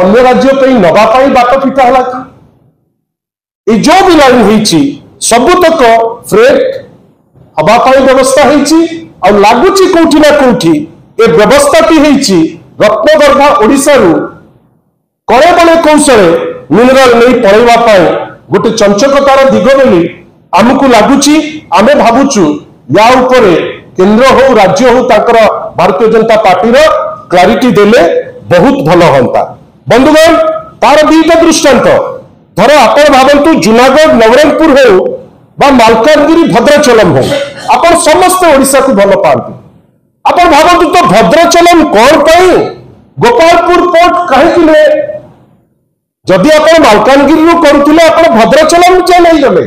अन्य राज्य पे नवापाई बाट फिटा है कि जो भी लाइन होती सबुतक फ्रेट हवापाई व्यवस्था होती लगुच कौटी ना कौटी ए व्यवस्थाटी होती रत्नगर्भा ओडिशा कड़े बड़े कौशले मिनराल नहीं पलैवाई गोटे चंचकतार दिग बोली आमको लगुच आमे भावुचु या उपरे केंद्र हो राज्य हो ताकर भारतीय जनता पार्टी क्लारिटी देले बहुत भल होता। बंधुगण तार दुईटा दृष्टांत धर आप भावतु जूनागढ़ नवरंगपुर हो बा मालकानगिरी भद्राचलम हो आप समस्त ओडिशा को भल पाती आप भावतु तो भद्राचलम कौन पाई गोपालपुर पोर्ट कहीं जदि आप मालकानगिरी करुले आप भद्राचलम जाए नहीं गले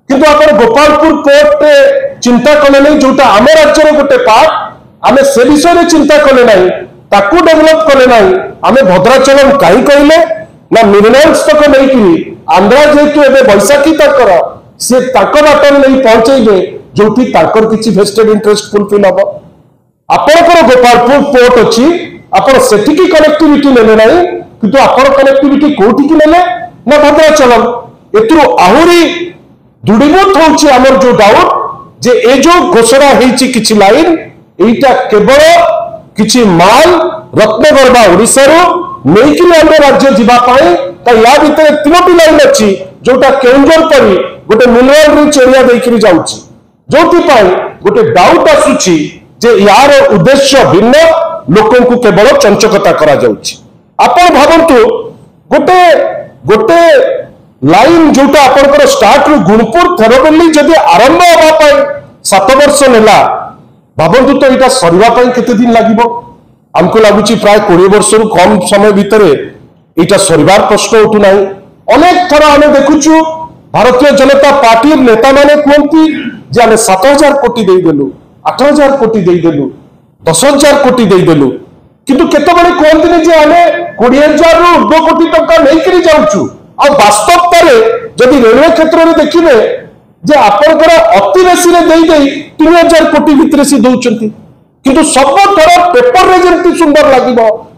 किंतु आप गोपालपुर पोर्ट चिंता कले नहीं जोटा आम राज्य गोटे पार्ट आम से विषय चिंता कले नहीं ताकू डेभलप कले नहीं आम भद्राचलम कहीं कहले ना मिनरल्स तक नहीं आंध्रा जेहेतु एवं बैशाखी तक सी बाटर नहीं पहुंचे जो किसी वेस्टेड इंटरेस्ट फुलफिल हम आपंकर गोपालपुर पोर्ट अच्छी आप सेठिकी कनेक्टिविटी नेले ना किंतु आपण कनेक्टिविटी कोठी की नेले ना भद्राचलम एतु आहुरी दृढ़ीभूत होची आमर जो डाउट जे ए जो घोषणा होती किसी लाइन एटा केवल किसी माल रत्नगर्भा ओडिशा नहीं आम राज्य जावाई या भितर तीनोटी लाइन अच्छी जोटा केउंझर परी गोटे मिनरल रिच एरिया देकर जाऊँगी जो गोटे डाउट आसूची जे यार उद्देश्य भिन्न लोक केवल चंचकता करा जाउची। आपण भावतु गोटे गोटे लाइन जोटा आपंकर स्टार्ट रु गुणपुर थेरबेली जदि आरंभ होगा 7 वर्ष नेला भावतु तो यहाँ सरवाई केते दिन लगे आमको लगुच प्राय 20 वर्ष रु कम समय भितर यहाँ सरबार प्रश्न उठूना अनेक थर आम देखुचु भारतीय जनता पार्टी नेता माने कहती जे आम 7,000 कोटी देदेलु 8,000 कोटी देदेलु 10,000 कोटी देदेलु किंतु केतबेले कहते जे आम 20,000 रु ऊर्ध्व कोटी टंका नहीं जाऊँ आ वास्तवता जदि रेलवे क्षेत्र में देखिए जे आपंकर अति बेसी 3,000 कोटी भितर सी दौरान किंतु सब थर पेपर रे जमती सुंदर लगे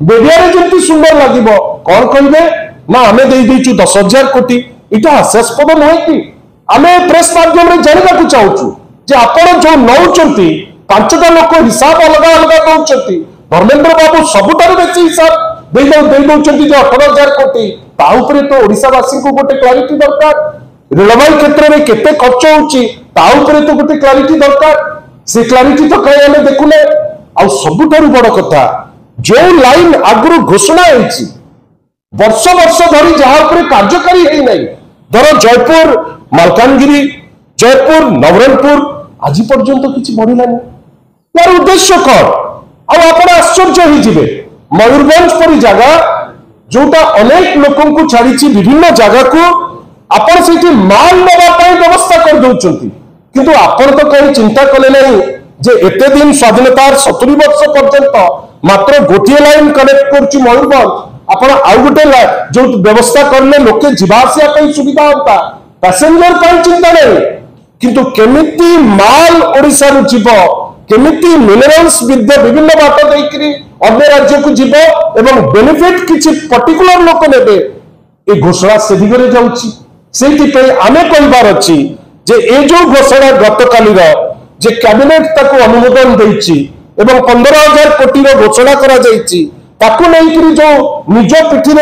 मीडिया रे जमती सुंदर लगे कौन कहे ना आम देचु 10,000 कोटी इटा हास्यास्पद नुहे कि आम प्रेस माध्यम जानवा चाहूँ जे आपण जो नौकरी 5टा लोक हिसाब अलग अलग दौरान धर्मेंद्र बाबू सबुठार बेसी हिसाब दे दौरान जो 18,000 कोटी ताऊपर तो ओडिशावासी को गोटे क्लारिटी दरकार रेलवे क्षेत्र में केते खर्च होची ताऊपर तो गोटे क्लारिटी दरकार से क्लारिटी तो कहीं आम देखुने आ सबुठारु बड़ कथा जो लाइन आगु घोषणा होती वर्ष वर्ष धरी जहां कार्यकारी है नहीं धर जयपुर मालकानगिरी जयपुर नवरंगपुर आज पर्यंत किसी बढ़लानी यार उद्देश्य कौन आप आश्चर्य हो मयूरभंज परी जगह जोटा अनेक लोकों को छाड़ी विभिन्न जगह को आपण से माल नापी व्यवस्था कर दौरान किंतु आपण तो कहीं चिंता कले नहीं जे एते दिन स्वाधीनतार 70 वर्ष पर्यंत मात्र गोटे लाइन कनेक्ट कर मयूरभंज आपण आउ गोटे जो व्यवस्था करले लोके जीवासिया सुविधा होता पैसेंजर चिंता नहीं किंतु केमिति माल ओडिशा रु जीव केमिति मिनरल्स विभिन्न बाट देकरी अन्य राज्य को जीव एवं बेनिफिट किसी पर्टिकुलर लोक नेबे ए घोषणा से दिगरे जाउची सेति पे आमे कहबार अछि जे ए जो घोषणा गतकाली जे कैबिनेट ताको अनुमोदन देछि एवं 15,000 कोटी रो घोषणा करा जाइछि ताको नै कि जो निज पिठी